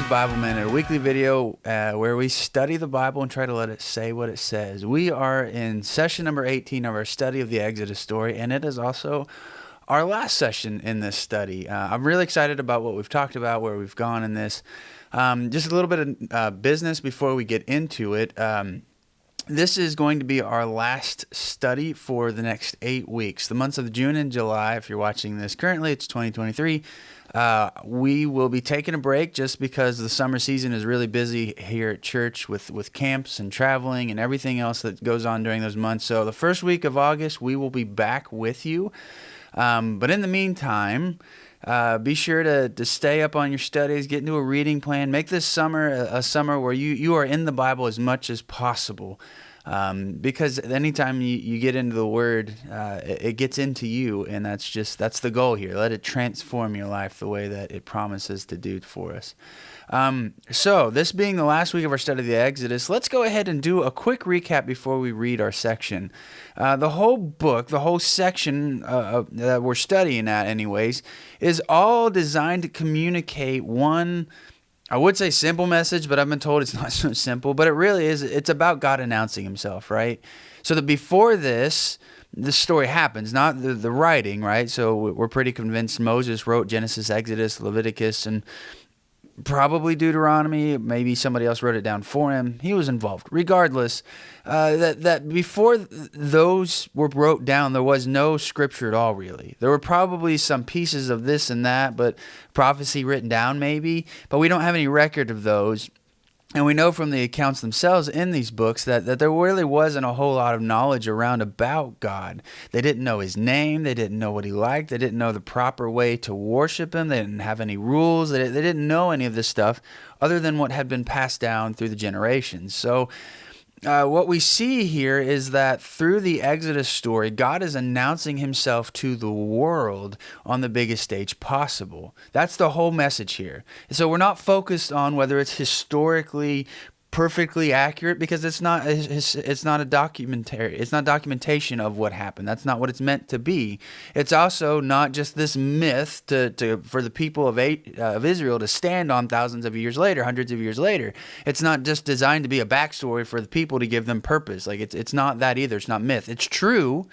Bible Minute, a weekly video where we study the Bible and try to let it say what it says. We are in session number 18 of our study of the Exodus story, and it is also our last session in this study. I'm really excited about what we've talked about, where we've gone in this. Just a little bit of business before we get into it. This is going to be our last study for the next 8 weeks. The months of June and July, if you're watching this currently, it's 2023. We will be taking a break just because the summer season is really busy here at church with camps and traveling and everything else that goes on during those months. So the first week of August, we will be back with you. But in the meantime, be sure to stay up on your studies, get into a reading plan, make this summer a summer where you are in the Bible as much as possible. Because anytime you get into the Word, it gets into you, and that's the goal here. Let it transform your life the way that it promises to do for us. So this being the last week of our study of the Exodus, let's go ahead and do a quick recap before we read our section. The whole book, the whole section that we're studying at anyways, is all designed to communicate one, I would say simple message, but I've been told it's not so simple, but it really is. It's about God announcing himself, right? So that before this story happens, not the writing, right? So we're pretty convinced Moses wrote Genesis, Exodus, Leviticus, and probably Deuteronomy. Maybe somebody else wrote it down for him. He was involved. Regardless, that before those were wrote down, there was no scripture at all, really. There were probably some pieces of this and that, but prophecy written down maybe, but we don't have any record of those. And we know from the accounts themselves in these books that there really wasn't a whole lot of knowledge around about God. They didn't know his name. They didn't know what he liked. They didn't know the proper way to worship him. They didn't have any rules. They didn't know any of this stuff other than what had been passed down through the generations. So what we see here is that through the Exodus story, God is announcing himself to the world on the biggest stage possible. That's the whole message here. So we're not focused on whether it's historically perfectly accurate, because it's not a documentation of what happened. That's not what it's meant to be. It's also not just this myth for the people of Israel to stand on thousands of years later, hundreds of years later. It's not just designed to be a backstory for the people to give them purpose. Like it's not that either. It's not myth. It's true,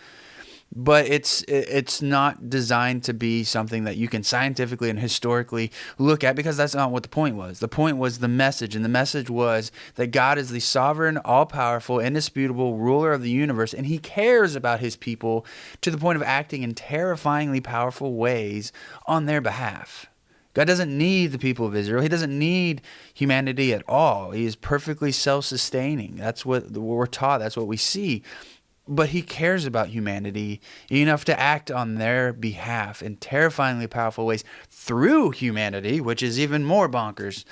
but it's not designed to be something that you can scientifically and historically look at, because that's not what the point was. The point was the message, and the message was that God is the sovereign, all-powerful, indisputable ruler of the universe, and he cares about his people to the point of acting in terrifyingly powerful ways on their behalf. God doesn't need the people of Israel. He doesn't need humanity at all. He is perfectly self-sustaining. That's what we're taught. That's what we see. But he cares about humanity enough to act on their behalf in terrifyingly powerful ways through humanity, which is even more bonkers.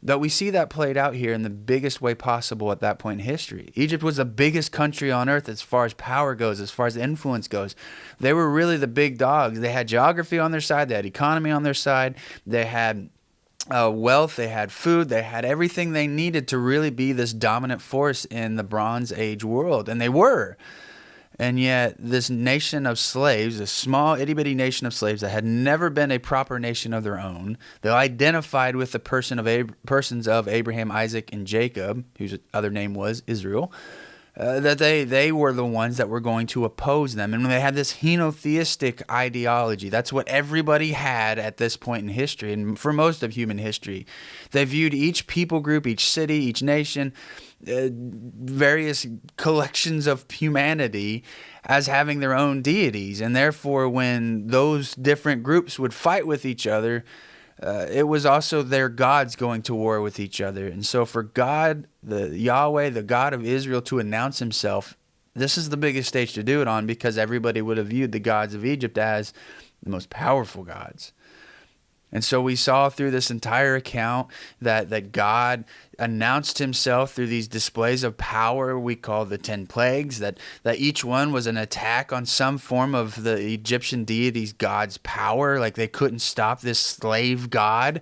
But we see that played out here in the biggest way possible at that point in history. Egypt was the biggest country on earth as far as power goes, as far as influence goes. They were really the big dogs. They had geography on their side. They had economy on their side. They had wealth, they had food, they had everything they needed to really be this dominant force in the Bronze Age world, and they were. And yet this nation of slaves, this small itty-bitty nation of slaves that had never been a proper nation of their own, they identified with the persons of Abraham, Isaac, and Jacob, whose other name was Israel, that they were the ones that were going to oppose them. And when they had this henotheistic ideology, that's what everybody had at this point in history, and for most of human history. They viewed each people group, each city, each nation, various collections of humanity as having their own deities. And therefore, when those different groups would fight with each other, it was also their gods going to war with each other. And so for God, the Yahweh, the God of Israel, to announce himself, this is the biggest stage to do it on, because everybody would have viewed the gods of Egypt as the most powerful gods. And so we saw through this entire account that God announced himself through these displays of power we call the 10 plagues, that each one was an attack on some form of the Egyptian deity's God's power. Like they couldn't stop this slave god.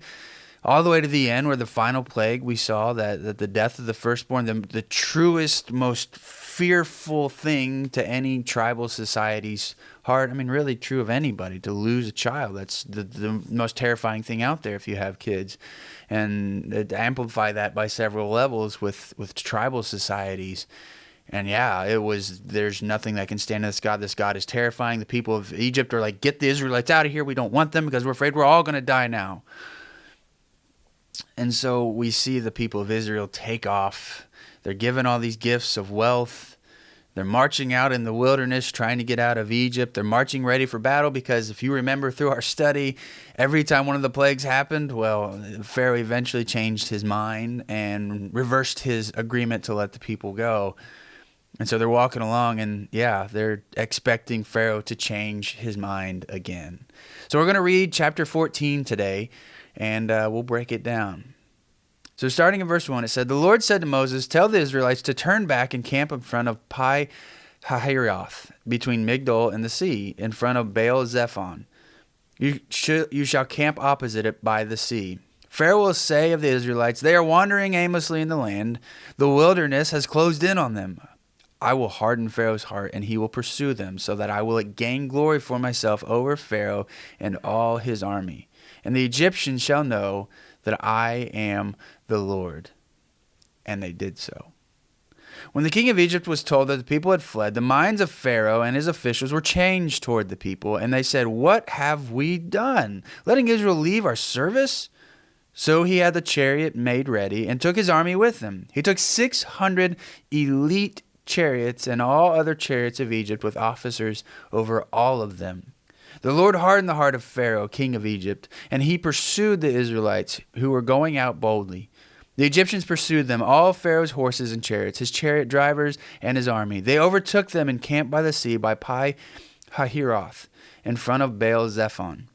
All the way to the end, where the final plague, we saw that the death of the firstborn, the truest, most fearful thing to any tribal society's heart. I mean, really true of anybody, to lose a child. That's the most terrifying thing out there if you have kids. And to amplify that by several levels with tribal societies. And yeah, there's nothing that can stand this God. This God is terrifying. The people of Egypt are like, get the Israelites out of here. We don't want them because we're afraid we're all going to die now. And so we see the people of Israel take off. They're given all these gifts of wealth. They're marching out in the wilderness, trying to get out of Egypt. They're marching ready for battle because if you remember through our study, every time one of the plagues happened, well, Pharaoh eventually changed his mind and reversed his agreement to let the people go. And so they're walking along and, yeah, they're expecting Pharaoh to change his mind again. So we're going to read chapter 14 today, and we'll break it down. So starting in verse 1, it said, "The Lord said to Moses, tell the Israelites to turn back and camp in front of Pi-hahiroth, between Migdol and the sea, in front of Baal-zephon. You shall camp opposite it by the sea. Pharaoh will say of the Israelites, they are wandering aimlessly in the land. The wilderness has closed in on them. I will harden Pharaoh's heart, and he will pursue them, so that I will gain glory for myself over Pharaoh and all his army. And the Egyptians shall know that I am the Lord." And they did so. When the king of Egypt was told that the people had fled, the minds of Pharaoh and his officials were changed toward the people, and they said, "What have we done, letting Israel leave our service?" So he had the chariot made ready and took his army with him. He took 600 elite chariots and all other chariots of Egypt with officers over all of them. The Lord hardened the heart of Pharaoh, king of Egypt, and he pursued the Israelites who were going out boldly. The Egyptians pursued them, all Pharaoh's horses and chariots, his chariot drivers and his army. They overtook them and camped by the sea by Pi-hahiroth, in front of Baal-zephon.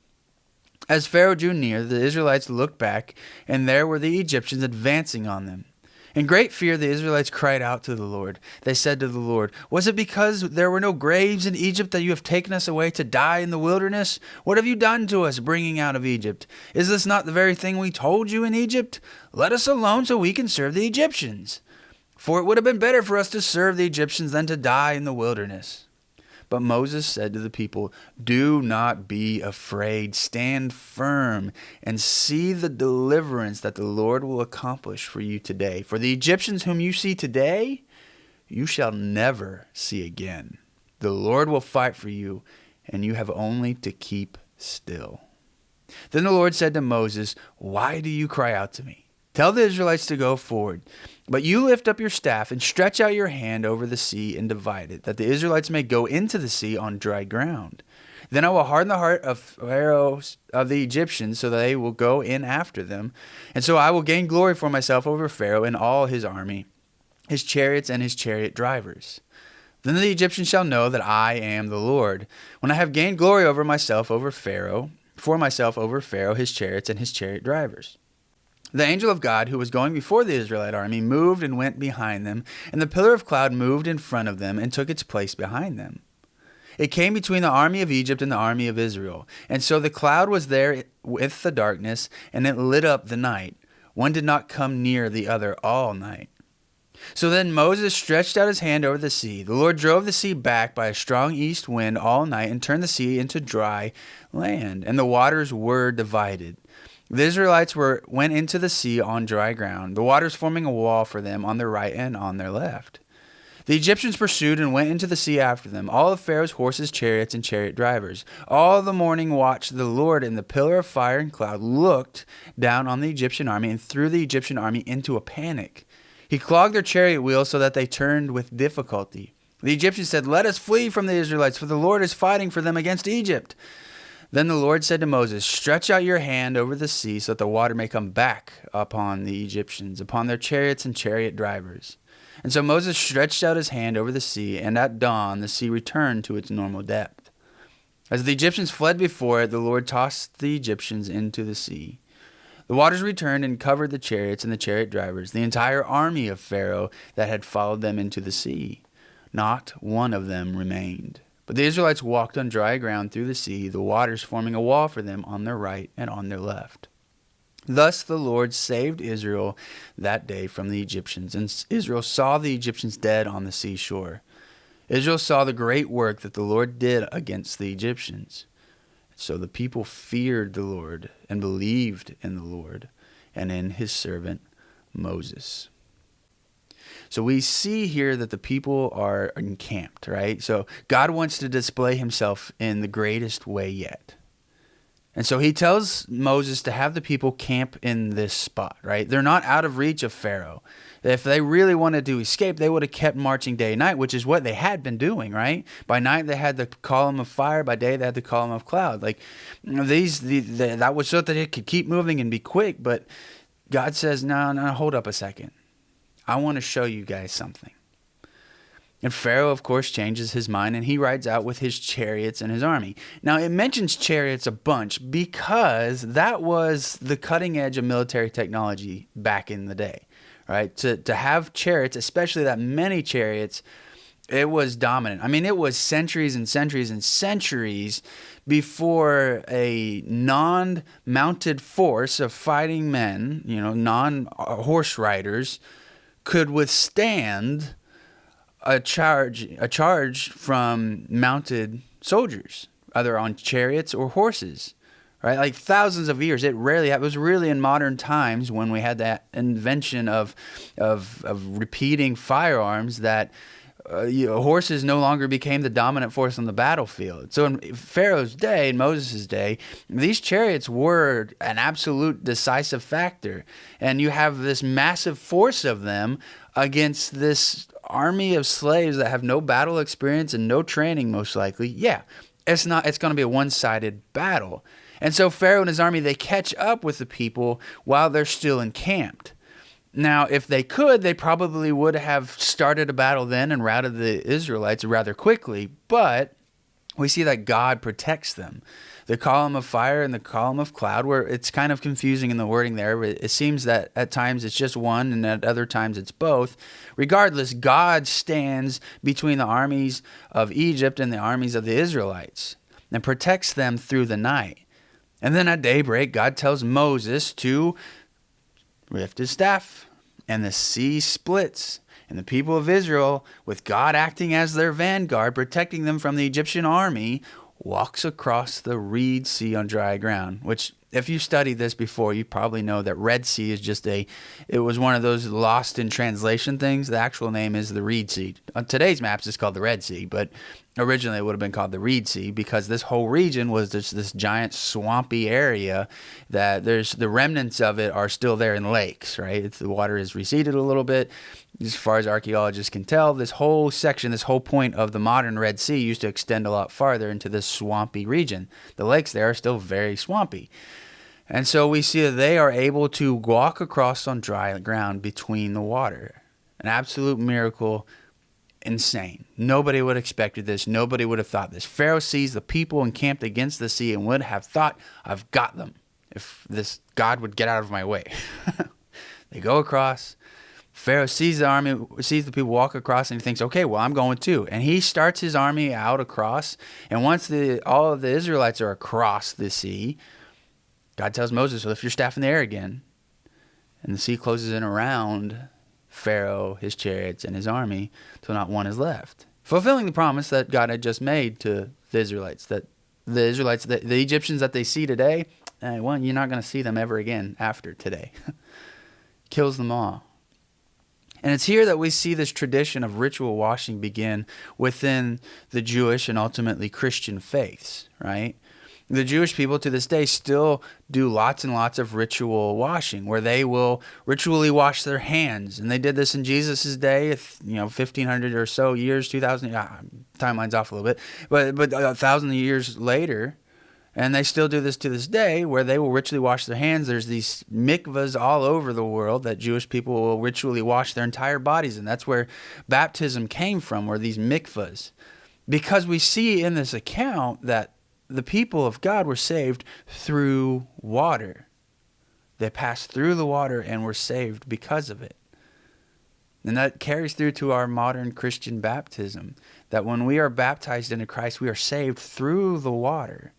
As Pharaoh drew near, the Israelites looked back, and there were the Egyptians advancing on them. In great fear, the Israelites cried out to the Lord. They said to the Lord, "Was it because there were no graves in Egypt that you have taken us away to die in the wilderness? What have you done to us, bringing out of Egypt? Is this not the very thing we told you in Egypt? Let us alone so we can serve the Egyptians. For it would have been better for us to serve the Egyptians than to die in the wilderness." But Moses said to the people, "Do not be afraid. Stand firm and see the deliverance that the Lord will accomplish for you today. For the Egyptians whom you see today, you shall never see again. The Lord will fight for you, and you have only to keep still." Then the Lord said to Moses, "Why do you cry out to me? Tell the Israelites to go forward. But you lift up your staff and stretch out your hand over the sea and divide it, that the Israelites may go into the sea on dry ground. Then I will harden the heart of Pharaoh of the Egyptians, so that they will go in after them. And so I will gain glory for myself over Pharaoh and all his army, his chariots and his chariot drivers. Then the Egyptians shall know that I am the Lord, when I have gained glory over myself over Pharaoh, his chariots and his chariot drivers." The angel of God, who was going before the Israelite army, moved and went behind them, and the pillar of cloud moved in front of them and took its place behind them. It came between the army of Egypt and the army of Israel, and so the cloud was there with the darkness, and it lit up the night. One did not come near the other all night. So then Moses stretched out his hand over the sea. The Lord drove the sea back by a strong east wind all night and turned the sea into dry land, and the waters were divided. The Israelites went into the sea on dry ground, the waters forming a wall for them on their right and on their left. The Egyptians pursued and went into the sea after them, all of Pharaoh's horses, chariots, and chariot drivers. All the morning watch the Lord in the pillar of fire and cloud looked down on the Egyptian army and threw the Egyptian army into a panic. He clogged their chariot wheels so that they turned with difficulty. The Egyptians said, "Let us flee from the Israelites, for the Lord is fighting for them against Egypt." Then the Lord said to Moses, "Stretch out your hand over the sea so that the water may come back upon the Egyptians, upon their chariots and chariot drivers." And so Moses stretched out his hand over the sea, and at dawn the sea returned to its normal depth. As the Egyptians fled before it, the Lord tossed the Egyptians into the sea. The waters returned and covered the chariots and the chariot drivers, the entire army of Pharaoh that had followed them into the sea. Not one of them remained. But the Israelites walked on dry ground through the sea, the waters forming a wall for them on their right and on their left. Thus the Lord saved Israel that day from the Egyptians, and Israel saw the Egyptians dead on the seashore. Israel saw the great work that the Lord did against the Egyptians. So the people feared the Lord and believed in the Lord and in his servant Moses. So we see here that the people are encamped, right? So God wants to display himself in the greatest way yet. And so he tells Moses to have the people camp in this spot, right? They're not out of reach of Pharaoh. If they really wanted to escape, they would have kept marching day and night, which is what they had been doing, right? By night, they had the column of fire. By day, they had the column of cloud. Like, that was so that it could keep moving and be quick. But God says, no, hold up a second. I want to show you guys something. And Pharaoh, of course, changes his mind, and he rides out with his chariots and his army. Now, it mentions chariots a bunch because that was the cutting edge of military technology back in the day, right? To have chariots, especially that many chariots, it was dominant. I mean, it was centuries and centuries and centuries before a non-mounted force of fighting men, non-horse riders, could withstand a charge from mounted soldiers, either on chariots or horses, right? Like thousands of years. It was really in modern times when we had that invention of repeating firearms that horses no longer became the dominant force on the battlefield. So in Pharaoh's day, in Moses' day, these chariots were an absolute decisive factor. And you have this massive force of them against this army of slaves that have no battle experience and no training, most likely. Yeah, it's going to be a one-sided battle. And so Pharaoh and his army, they catch up with the people while they're still encamped. Now, if they could, they probably would have started a battle then and routed the Israelites rather quickly, but we see that God protects them. The column of fire and the column of cloud, where it's kind of confusing in the wording there. It seems that at times it's just one and at other times it's both. Regardless, God stands between the armies of Egypt and the armies of the Israelites and protects them through the night. And then at daybreak, God tells Moses to lift his staff, and the sea splits. And the people of Israel, with God acting as their vanguard, protecting them from the Egyptian army, walks across the Reed Sea on dry ground, which if you studied this before, you probably know that Red Sea is it was one of those lost in translation things. The actual name is the Reed Sea. On today's maps, it's called the Red Sea, but originally it would have been called the Reed Sea because this whole region was just this giant swampy area that the remnants of it are still there in lakes, right? The water has receded a little bit. As far as archaeologists can tell, this whole section, this whole point of the modern Red Sea used to extend a lot farther into this swampy region. The lakes there are still very swampy. And so we see that they are able to walk across on dry ground between the water. An absolute miracle. Insane. Nobody would have expected this. Nobody would have thought this. Pharaoh sees the people encamped against the sea and would have thought, I've got them. If this God would get out of my way. They go across. Pharaoh sees the army, sees the people walk across, and he thinks, okay, well, I'm going too. And he starts his army out across. And once all of the Israelites are across the sea, God tells Moses, lift your staff in the air again. And the sea closes in around Pharaoh, his chariots, and his army till not one is left. Fulfilling the promise that God had just made to the Israelites, that the Egyptians that they see today, well, you're not going to see them ever again after today. Kills them all. And it's here that we see this tradition of ritual washing begin within the Jewish and ultimately Christian faiths, right? The Jewish people to this day still do lots and lots of ritual washing where they will ritually wash their hands. And they did this in Jesus' day, 1,500 or so years, 2,000, timeline's off a little bit, but 1,000 years later. And they still do this to this day where they will ritually wash their hands. There's these mikvahs all over the world that Jewish people will ritually wash their entire bodies. And that's where baptism came from, were these mikvahs. Because we see in this account that the people of God were saved through water. They passed through the water and were saved because of it. And that carries through to our modern Christian baptism. That when we are baptized into Christ, we are saved through the water.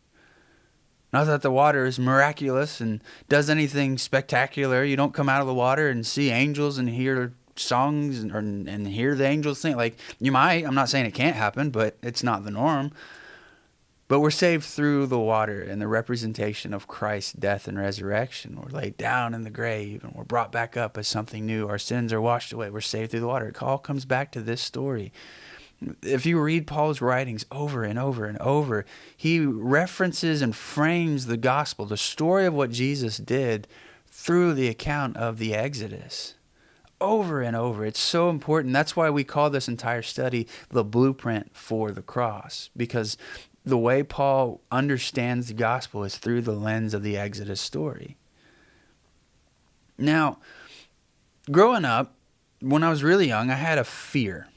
Not that the water is miraculous and does anything spectacular. You don't come out of the water and see angels and hear songs and hear the angels sing. Like, you might. I'm not saying it can't happen, but it's not the norm. But we're saved through the water and the representation of Christ's death and resurrection. We're laid down in the grave and we're brought back up as something new. Our sins are washed away. We're saved through the water. It all comes back to this story. If you read Paul's writings over and over and over, he references and frames the gospel, the story of what Jesus did, through the account of the Exodus. Over and over. It's so important. That's why we call this entire study the blueprint for the cross, because the way Paul understands the gospel is through the lens of the Exodus story. Now, growing up, when I was really young, I had a fear.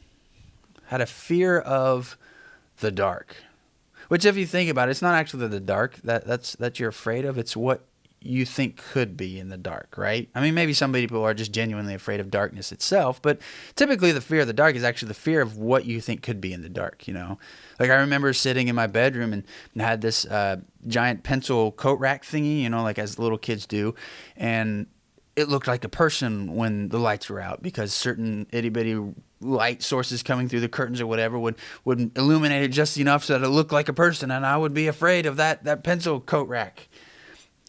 Had a fear of the dark. Which, if you think about it, it's not actually the dark that you're afraid of. It's what you think could be in the dark, right? I mean, maybe some people are just genuinely afraid of darkness itself, but typically the fear of the dark is actually the fear of what you think could be in the dark, you know? Like, I remember sitting in my bedroom and had this giant pencil coat rack thingy, you know, like as little kids do, and it looked like a person when the lights were out, because certain itty-bitty light sources coming through the curtains or whatever would illuminate it just enough so that it looked like a person, and I would be afraid of that pencil coat rack.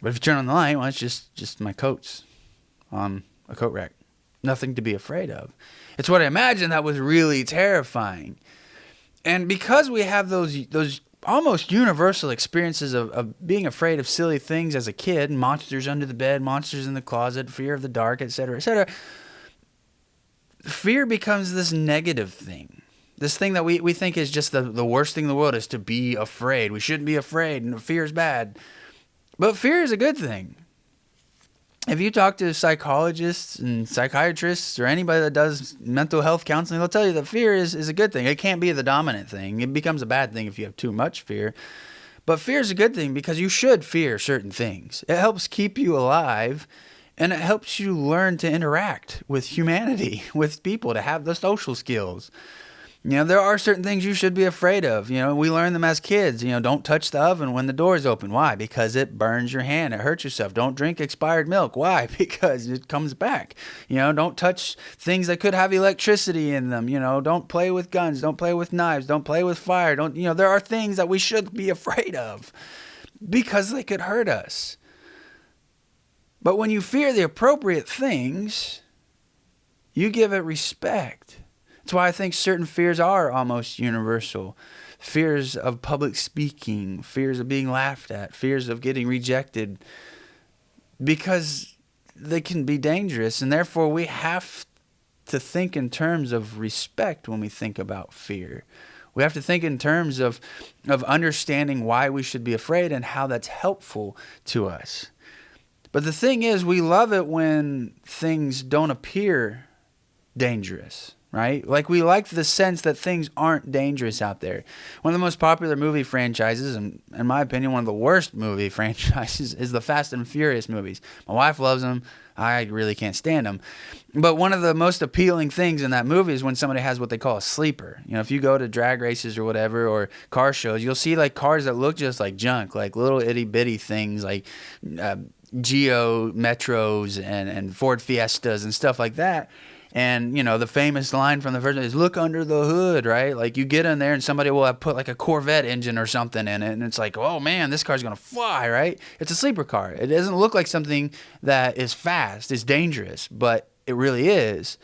But if you turn on the light, well, it's just my coats on a coat rack. Nothing to be afraid of. It's what I imagined that was really terrifying. And because we have those almost universal experiences of being afraid of silly things as a kid, monsters under the bed, monsters in the closet, fear of the dark, etc., etc., fear becomes this negative thing. This thing that we think is just the worst thing in the world is to be afraid. We shouldn't be afraid, and fear is bad. But fear is a good thing. If you talk to psychologists and psychiatrists or anybody that does mental health counseling, they'll tell you that fear is a good thing. It can't be the dominant thing. It becomes a bad thing if you have too much fear. But fear is a good thing because you should fear certain things. It helps keep you alive, and it helps you learn to interact with humanity, with people, to have the social skills. You know, there are certain things you should be afraid of. You know, we learn them as kids. You know, don't touch the oven when the door is open. Why? Because it burns your hand. It hurts yourself. Don't drink expired milk. Why? Because it comes back. You know, don't touch things that could have electricity in them. You know, don't play with guns. Don't play with knives. Don't play with fire. There are things that we should be afraid of because they could hurt us. But when you fear the appropriate things, you give it respect. That's why I think certain fears are almost universal. Fears of public speaking, fears of being laughed at, fears of getting rejected, because they can be dangerous. And therefore, we have to think in terms of respect when we think about fear. We have to think in terms of understanding why we should be afraid and how that's helpful to us. But the thing is, we love it when things don't appear dangerous. Right? Like, we like the sense that things aren't dangerous out there. One of the most popular movie franchises, and in my opinion, one of the worst movie franchises, is the Fast and Furious movies. My wife loves them. I really can't stand them. But one of the most appealing things in that movie is when somebody has what they call a sleeper. You know, if you go to drag races or whatever, or car shows, you'll see like cars that look just like junk, like little itty bitty things like Geo Metros and Ford Fiestas and stuff like that. And, you know, the famous line from the first one is, look under the hood, right? Like, you get in there and somebody will have put like a Corvette engine or something in it. And it's like, oh, man, this car's going to fly, right? It's a sleeper car. It doesn't look like something that is fast, is dangerous, but it really is.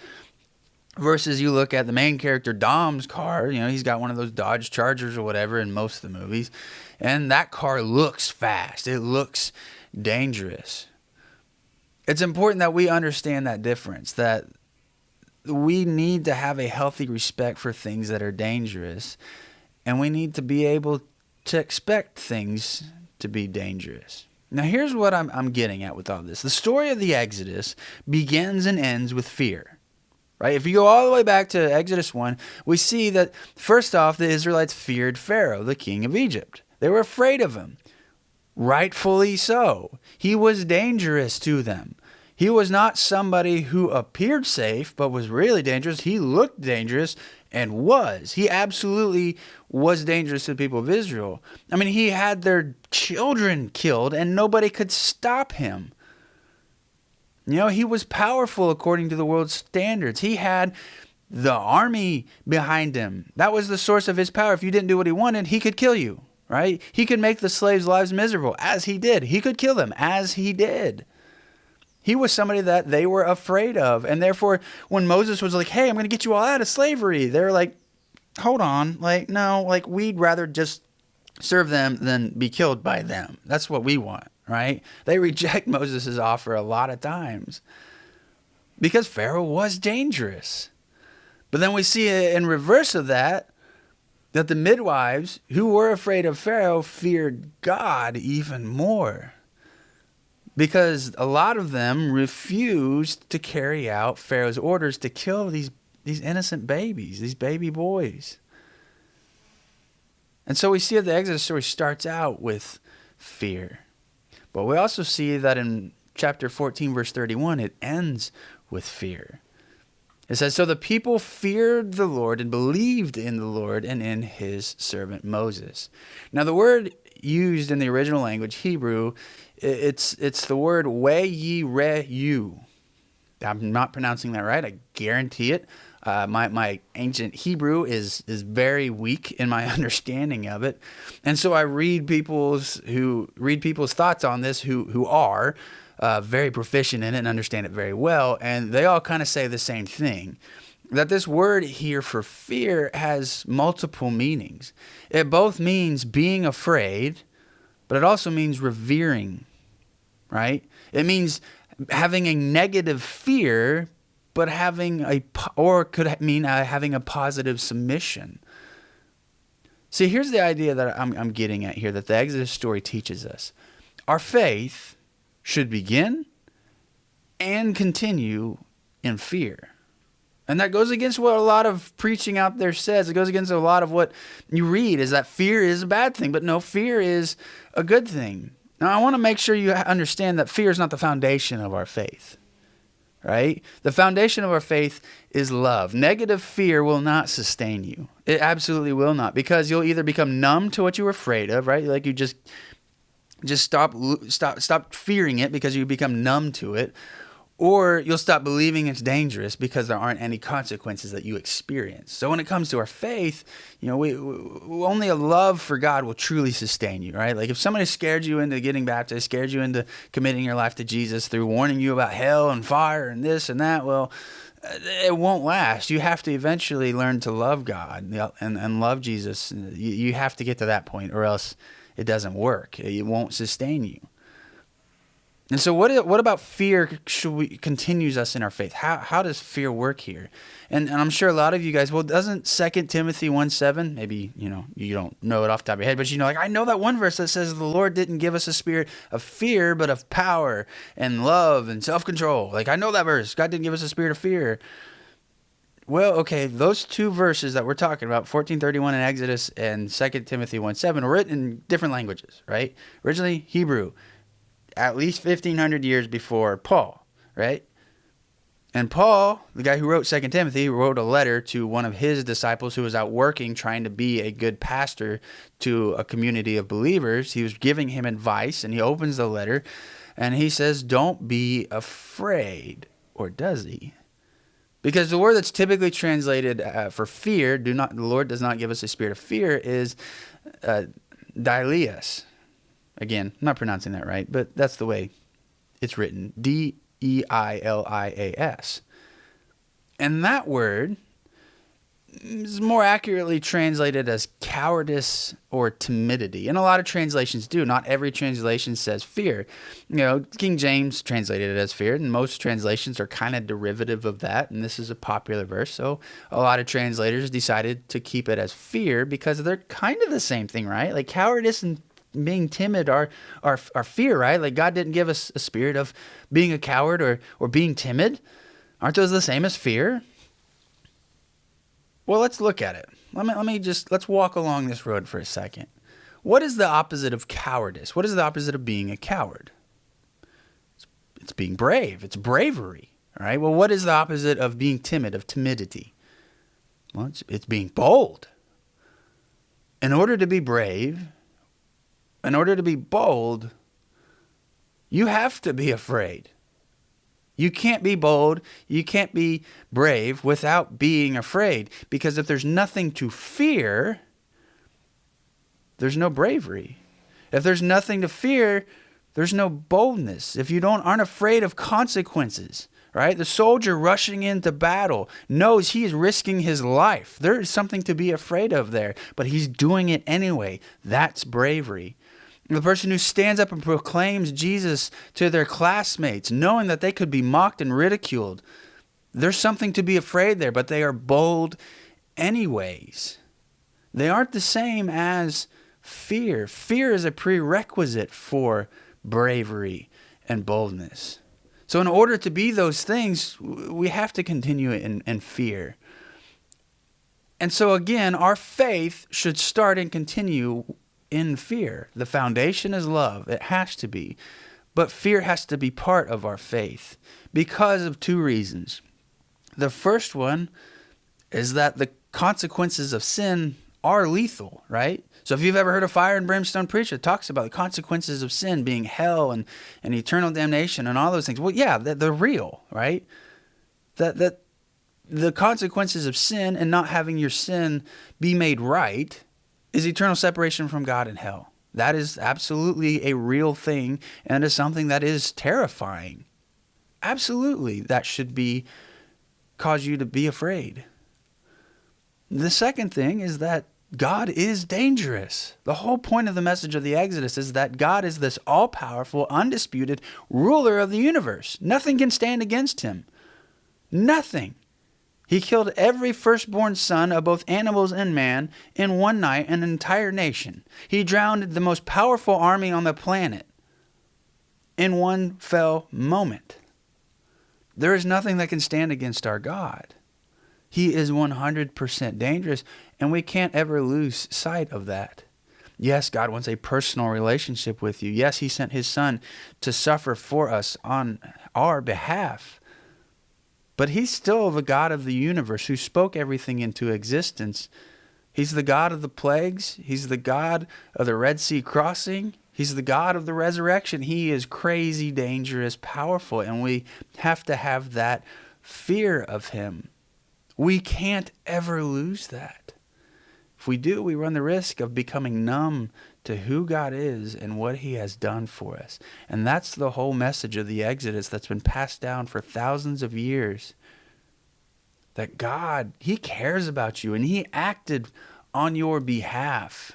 Versus you look at the main character, Dom's car, you know, he's got one of those Dodge Chargers or whatever in most of the movies. And that car looks fast. It looks dangerous. It's important that we understand that difference, that we need to have a healthy respect for things that are dangerous, and we need to be able to expect things to be dangerous. Now, here's what I'm getting at with all this. The story of the Exodus begins and ends with fear, right? If you go all the way back to Exodus 1, we see that, first off, the Israelites feared Pharaoh, the king of Egypt. They were afraid of him, rightfully so. He was dangerous to them. He was not somebody who appeared safe, but was really dangerous. He looked dangerous, and was. He absolutely was dangerous to the people of Israel. I mean, he had their children killed and nobody could stop him. You know, he was powerful according to the world's standards. He had the army behind him. That was the source of his power. If you didn't do what he wanted, he could kill you, right? He could make the slaves' lives miserable, as he did. He could kill them, as he did. He was somebody that they were afraid of. And therefore, when Moses was like, hey, I'm going to get you all out of slavery, they're like, hold on. Like, no, like we'd rather just serve them than be killed by them. That's what we want, right? They reject Moses' offer a lot of times because Pharaoh was dangerous. But then we see in reverse of that the midwives who were afraid of Pharaoh feared God even more, because a lot of them refused to carry out Pharaoh's orders to kill these innocent babies, these baby boys. And so we see that the Exodus story starts out with fear. But we also see that in chapter 14, verse 31, it ends with fear. It says, so the people feared the Lord and believed in the Lord and in his servant Moses. Now, the word used in the original language, Hebrew, it's the word we-yi-re-yu. I'm not pronouncing that right. I guarantee it. My ancient Hebrew is very weak in my understanding of it. And so I read people's thoughts on this who are very proficient in it and understand it very well, and they all kind of say the same thing, that this word here for fear has multiple meanings. It both means being afraid, but it also means revering, right? It means having a negative fear, but having having a positive submission. See, here's the idea that I'm getting at here, that the Exodus story teaches us. Our faith should begin and continue in fear. And that goes against what a lot of preaching out there says. It goes against a lot of what you read, is that fear is a bad thing. But no, fear is a good thing. Now, I want to make sure you understand that fear is not the foundation of our faith, right? The foundation of our faith is love. Negative fear will not sustain you. It absolutely will not, because you'll either become numb to what you were afraid of, right? Like you just stop fearing it because you become numb to it, or you'll stop believing it's dangerous because there aren't any consequences that you experience. So when it comes to our faith, you know, we only a love for God will truly sustain you, right? Like if somebody scared you into getting baptized, scared you into committing your life to Jesus through warning you about hell and fire and this and that, well, it won't last. You have to eventually learn to love God and love Jesus. You have to get to that point, or else it doesn't work. It won't sustain you. And so what about fear continues us in our faith? How does fear work here? And I'm sure a lot of you guys, well, doesn't 2 Timothy 1:7, maybe, you know, you don't know it off the top of your head, but you know, like I know that one verse that says the Lord didn't give us a spirit of fear, but of power and love and self-control. Like I know that verse. God didn't give us a spirit of fear. Well, okay, those two verses that we're talking about, 14:31 in Exodus and 2 Timothy 1:7, were written in different languages, right? Originally Hebrew, at least 1,500 years before Paul, right? And Paul, the guy who wrote 2 Timothy, wrote a letter to one of his disciples who was out working, trying to be a good pastor to a community of believers. He was giving him advice, and he opens the letter, and he says, don't be afraid, or does he? Because the word that's typically translated for fear, the Lord does not give us a spirit of fear, is dilias. Again, I'm not pronouncing that right, but that's the way it's written. D-E-I-L-I-A-S. And that word is more accurately translated as cowardice or timidity. And a lot of translations do. Not every translation says fear. You know, King James translated it as fear, and most translations are kind of derivative of that. And this is a popular verse. So a lot of translators decided to keep it as fear because they're kind of the same thing, right? Like cowardice and being timid are fear, right? Like God didn't give us a spirit of being a coward or being timid. Aren't those the same as fear? Well, let's look at it. Let's walk along this road for a second. What is the opposite of cowardice? What is the opposite of being a coward? It's being brave. It's bravery, all right? Well, what is the opposite of being timid, of timidity? Well, it's being bold. In order to be brave, in order to be bold, you have to be afraid. You can't be bold, you can't be brave without being afraid. Because if there's nothing to fear, there's no bravery. If there's nothing to fear, there's no boldness. If you aren't afraid of consequences, right? The soldier rushing into battle knows he is risking his life. There is something to be afraid of there, but he's doing it anyway. That's bravery. The person who stands up and proclaims Jesus to their classmates, knowing that they could be mocked and ridiculed, there's something to be afraid there, but they are bold anyways. They aren't the same as fear. Fear is a prerequisite for bravery and boldness. So in order to be those things, we have to continue in fear. And so again, our faith should start and continue in fear. The foundation is love. It has to be. But fear has to be part of our faith because of two reasons. The first one is that the consequences of sin are lethal, right? So if you've ever heard a fire and brimstone preacher, it talks about the consequences of sin being hell and eternal damnation and all those things. Well, yeah, they're real, right? That the consequences of sin and not having your sin be made right is eternal separation from God and hell. That is absolutely a real thing, and is something that is terrifying. Absolutely, that should cause you to be afraid. The second thing is that God is dangerous. The whole point of the message of the Exodus is that God is this all-powerful, undisputed ruler of the universe. Nothing can stand against him. Nothing. He killed every firstborn son of both animals and man in one night, an entire nation. He drowned the most powerful army on the planet in one fell moment. There is nothing that can stand against our God. He is 100% dangerous, and we can't ever lose sight of that. Yes, God wants a personal relationship with you. Yes, he sent his son to suffer for us on our behalf. But he's still the God of the universe who spoke everything into existence. He's the God of the plagues. He's the God of the Red Sea crossing. He's the God of the resurrection. He is crazy, dangerous, powerful, and we have to have that fear of him. We can't ever lose that. If we do, we run the risk of becoming numb to who God is and what he has done for us. And that's the whole message of the Exodus that's been passed down for thousands of years. That God, he cares about you and he acted on your behalf.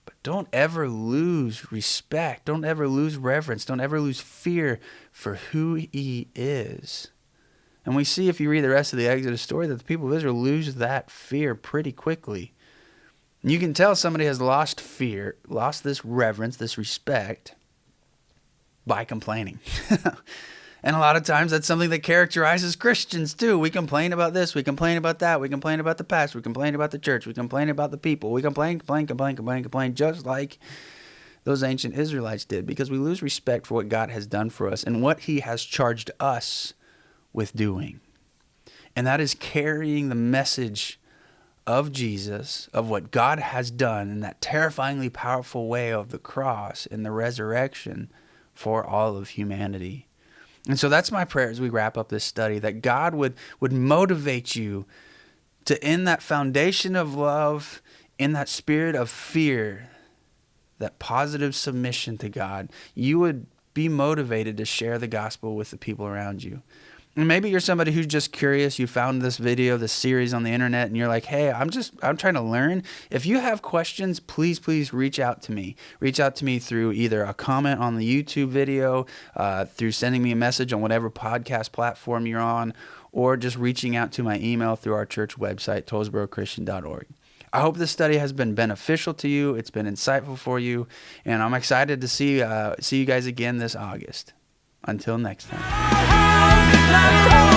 But don't ever lose respect. Don't ever lose reverence. Don't ever lose fear for who he is. And we see, if you read the rest of the Exodus story, that the people of Israel lose that fear pretty quickly. You can tell somebody has lost fear, lost this reverence, this respect, by complaining. And a lot of times that's something that characterizes Christians too. We complain about this, we complain about that, we complain about the past, we complain about the church, we complain about the people, we complain, just like those ancient Israelites did, because we lose respect for what God has done for us and what he has charged us with doing. And that is carrying the message of Jesus, of what God has done in that terrifyingly powerful way of the cross and the resurrection for all of humanity. And so that's my prayer as we wrap up this study, that God would motivate you to, in that foundation of love, in that spirit of fear, that positive submission to God, you would be motivated to share the gospel with the people around you. And maybe you're somebody who's just curious. You found this video, this series on the internet, and you're like, hey, I'm trying to learn. If you have questions, please reach out to me. Reach out to me through either a comment on the YouTube video, through sending me a message on whatever podcast platform you're on, or just reaching out to my email through our church website, tollsborochristian.org. I hope this study has been beneficial to you. It's been insightful for you, and I'm excited to see you guys again this August. Until next time.